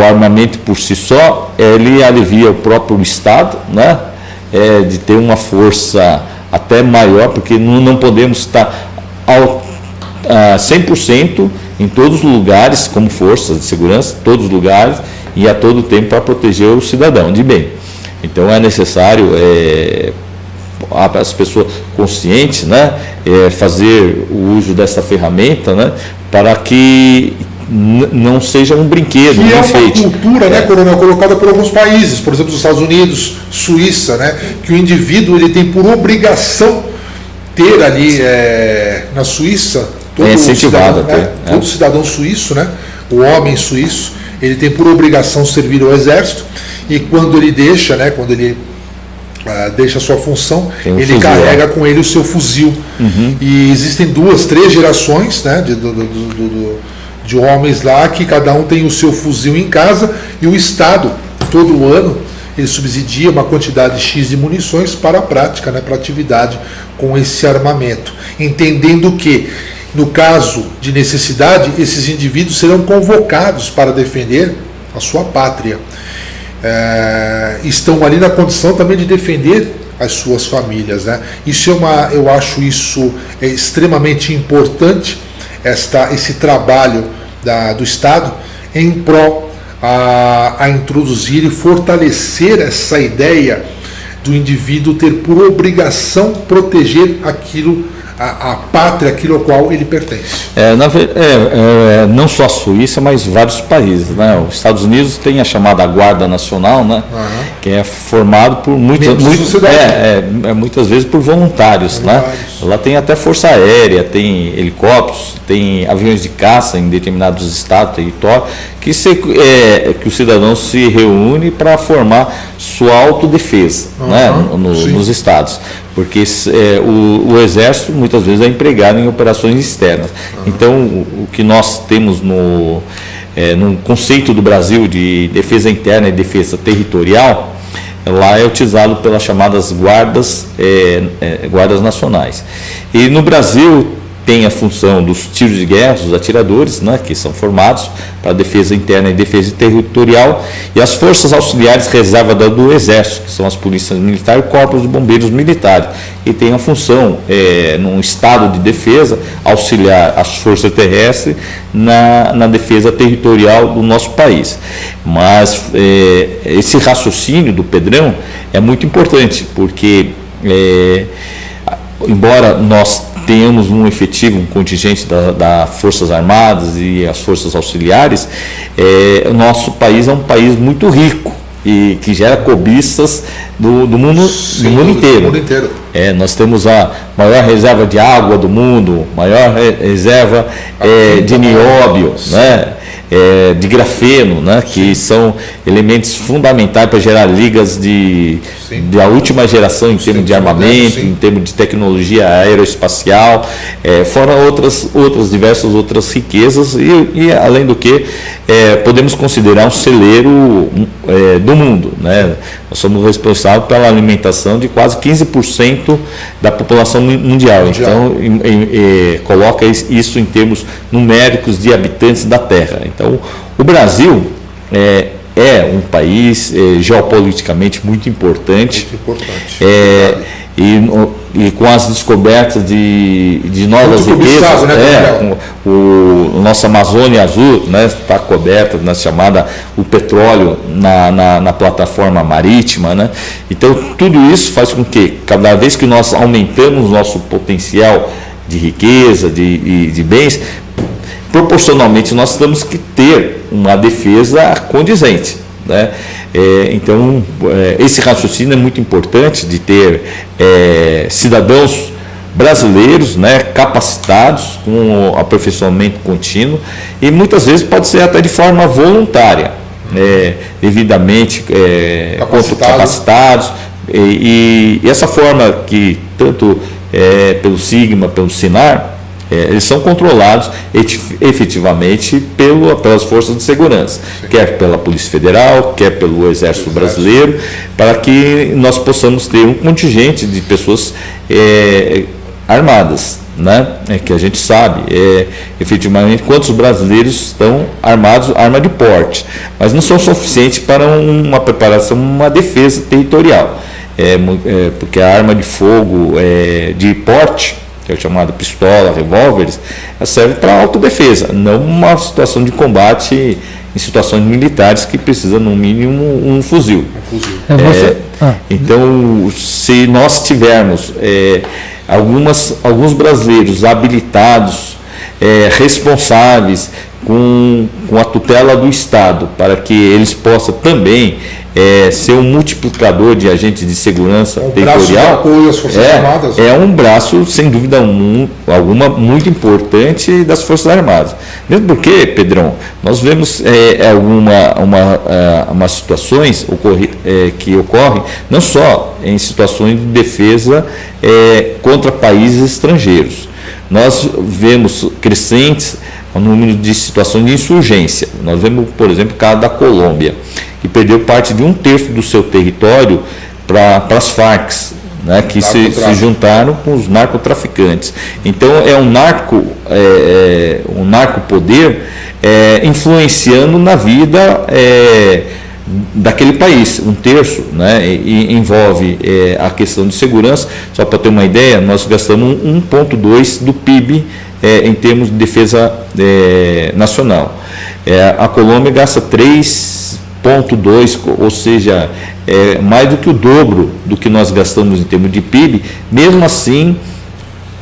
armamento por si só, ele alivia o próprio Estado, né? De ter uma força até maior, porque não podemos estar 100% em todos os lugares, como forças de segurança, todos os lugares, e a todo tempo para proteger o cidadão de bem. Então é necessário as pessoas conscientes, né, fazer o uso dessa ferramenta, né, para que não seja um brinquedo, que um enfeite. Uma cultura, né, coronel, colocada por alguns países, por exemplo, os Estados Unidos, Suíça, né, que o indivíduo ele tem por obrigação ter ali na Suíça todo cidadão suíço, né, o homem suíço, ele tem por obrigação servir ao exército, e quando ele deixa, né, quando ele deixa a sua função, ele fuzil, carrega com ele o seu fuzil. Uhum. E existem 2, 3 gerações, né, de homens lá, que cada um tem o seu fuzil em casa, e o Estado, todo ano, ele subsidia uma quantidade X de munições para a prática, né, para a atividade com esse armamento. Entendendo que, no caso de necessidade, esses indivíduos serão convocados para defender a sua pátria. Estão ali na condição também de defender as suas famílias, né? Eu acho isso extremamente importante, esse trabalho do Estado em prol a introduzir e fortalecer essa ideia do indivíduo ter por obrigação proteger aquilo, a pátria, aquilo ao qual ele pertence. Não só a Suíça, mas vários países, né? Os Estados Unidos tem a chamada Guarda Nacional, né? Uhum. Que é formado por muitas vezes por voluntários, né? Lá tem até força aérea, tem helicópteros, tem aviões de caça em determinados estados, território, que o cidadão se reúne para formar sua autodefesa, né? Nos estados. Porque o Exército muitas vezes é empregado em operações externas. Então, o que nós temos no conceito do Brasil de defesa interna e defesa territorial, lá é utilizado pelas chamadas guardas nacionais. E no Brasil tem a função dos tiros de guerra, dos atiradores, né, que são formados para a defesa interna e defesa territorial, e as forças auxiliares reserva do Exército, que são as polícias militares e corpos de bombeiros militares, e tem a função, num estado de defesa, auxiliar as forças terrestres na defesa territorial do nosso país. Mas esse raciocínio do Pedrão é muito importante, porque embora nós tenhamos um contingente das Forças Armadas e as Forças Auxiliares, o nosso país é um país muito rico e que gera cobiças do mundo inteiro. Nós temos a maior reserva de água do mundo, maior reserva de nióbio, né? De grafeno, né, que são elementos fundamentais para gerar ligas da última geração em termos de armamento, em termos de tecnologia aeroespacial, fora diversas outras riquezas, e além do que podemos considerar um celeiro do mundo, né? Nós somos responsáveis pela alimentação de quase 15% da população mundial. Então, coloca isso em termos numéricos de habitantes da Terra. Então, o Brasil é um país geopoliticamente muito importante. E com as descobertas de novas riquezas, né, nossa Amazônia Azul, né, está coberta, né, chamada o petróleo na plataforma marítima, né? Então tudo isso faz com que cada vez que nós aumentamos nosso potencial de riqueza, de bens, proporcionalmente nós temos que ter uma defesa condizente, né? Então, esse raciocínio é muito importante de ter cidadãos brasileiros, né, capacitados, com aperfeiçoamento contínuo, e muitas vezes pode ser até de forma voluntária, devidamente capacitados, e essa forma que tanto pelo Sigma, pelo Sinar, eles são controlados efetivamente pelas forças de segurança, quer pela Polícia Federal, quer pelo Exército Brasileiro, para que nós possamos ter um contingente de pessoas armadas, né? Que a gente sabe efetivamente quantos brasileiros estão armados, arma de porte, mas não são suficientes para uma preparação, uma defesa territorial, porque a arma de fogo de porte, que é chamada pistola, revólveres, serve para autodefesa, não uma situação de combate em situações militares que precisa no mínimo um fuzil. Então, se nós tivermos alguns brasileiros habilitados, responsáveis com a tutela do Estado, para que eles possam também ser um multiplicador de agentes de segurança territorial, braço de apoio às Forças Armadas. É um braço, sem dúvida alguma, muito importante das Forças Armadas. Mesmo porque, Pedrão, nós vemos algumas situações que ocorrem não só em situações de defesa contra países estrangeiros. Nós vemos crescentes o número de situações de insurgência. Nós vemos, por exemplo, o caso da Colômbia, que perdeu parte de 1/3 do seu território para as Farc, né, que se juntaram com os narcotraficantes. Então é um narcopoder influenciando na vida daquele país, 1/3, né, e envolve a questão de segurança. Só para ter uma ideia, nós gastamos 1,2% do PIB em termos de defesa nacional. A Colômbia gasta 3,2%, ou seja, mais do que o dobro do que nós gastamos em termos de PIB. Mesmo assim,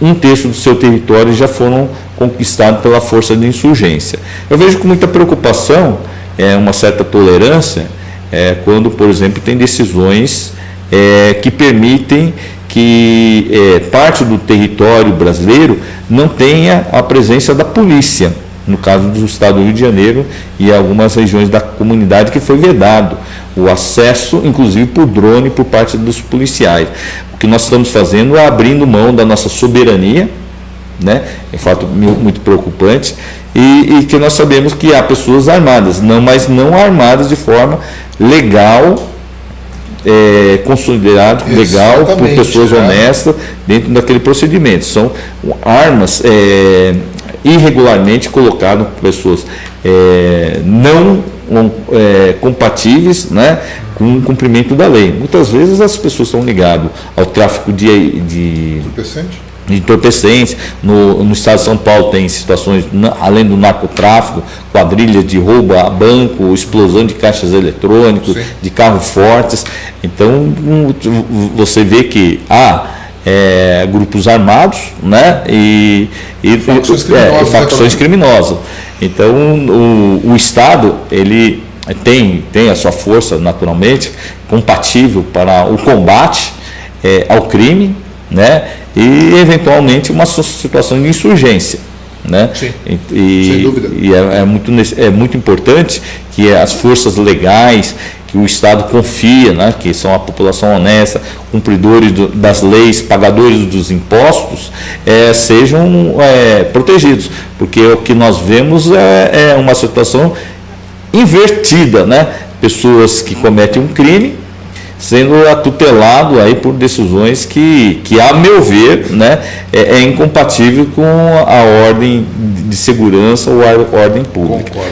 1/3 do seu território já foram conquistados pela força de insurgência. Eu vejo com muita preocupação, uma certa tolerância, quando, por exemplo, tem decisões que permitem que parte do território brasileiro não tenha a presença da polícia, no caso do estado do Rio de Janeiro e algumas regiões da comunidade que foi vedado o acesso, inclusive por drone, por parte dos policiais. O que nós estamos fazendo é abrindo mão da nossa soberania, né? É um fato muito preocupante, e que nós sabemos que há pessoas armadas, mas não armadas de forma legal, consolidado, legal, por pessoas honestas dentro daquele procedimento. São armas irregularmente colocadas por pessoas não compatíveis, né, com o cumprimento da lei. Muitas vezes as pessoas estão ligadas ao tráfico de entorpecentes. No estado de São Paulo tem situações, além do narcotráfico, quadrilhas de roubo a banco, explosão de caixas eletrônicos, de carros fortes. Então, você vê que há grupos armados, né, e facções criminosas. Então, o Estado, ele tem a sua força, naturalmente, compatível para o combate ao crime, né, e eventualmente uma situação de insurgência, né? Sim, sem dúvida. E é muito importante que as forças legais, que o Estado confia, né, que são a população honesta, cumpridores das leis, pagadores dos impostos, sejam protegidos, porque o que nós vemos é uma situação invertida, né? Pessoas que cometem um crime sendo tutelado aí por decisões que a meu ver, né, é incompatível com a ordem de segurança ou a ordem pública. Concordo.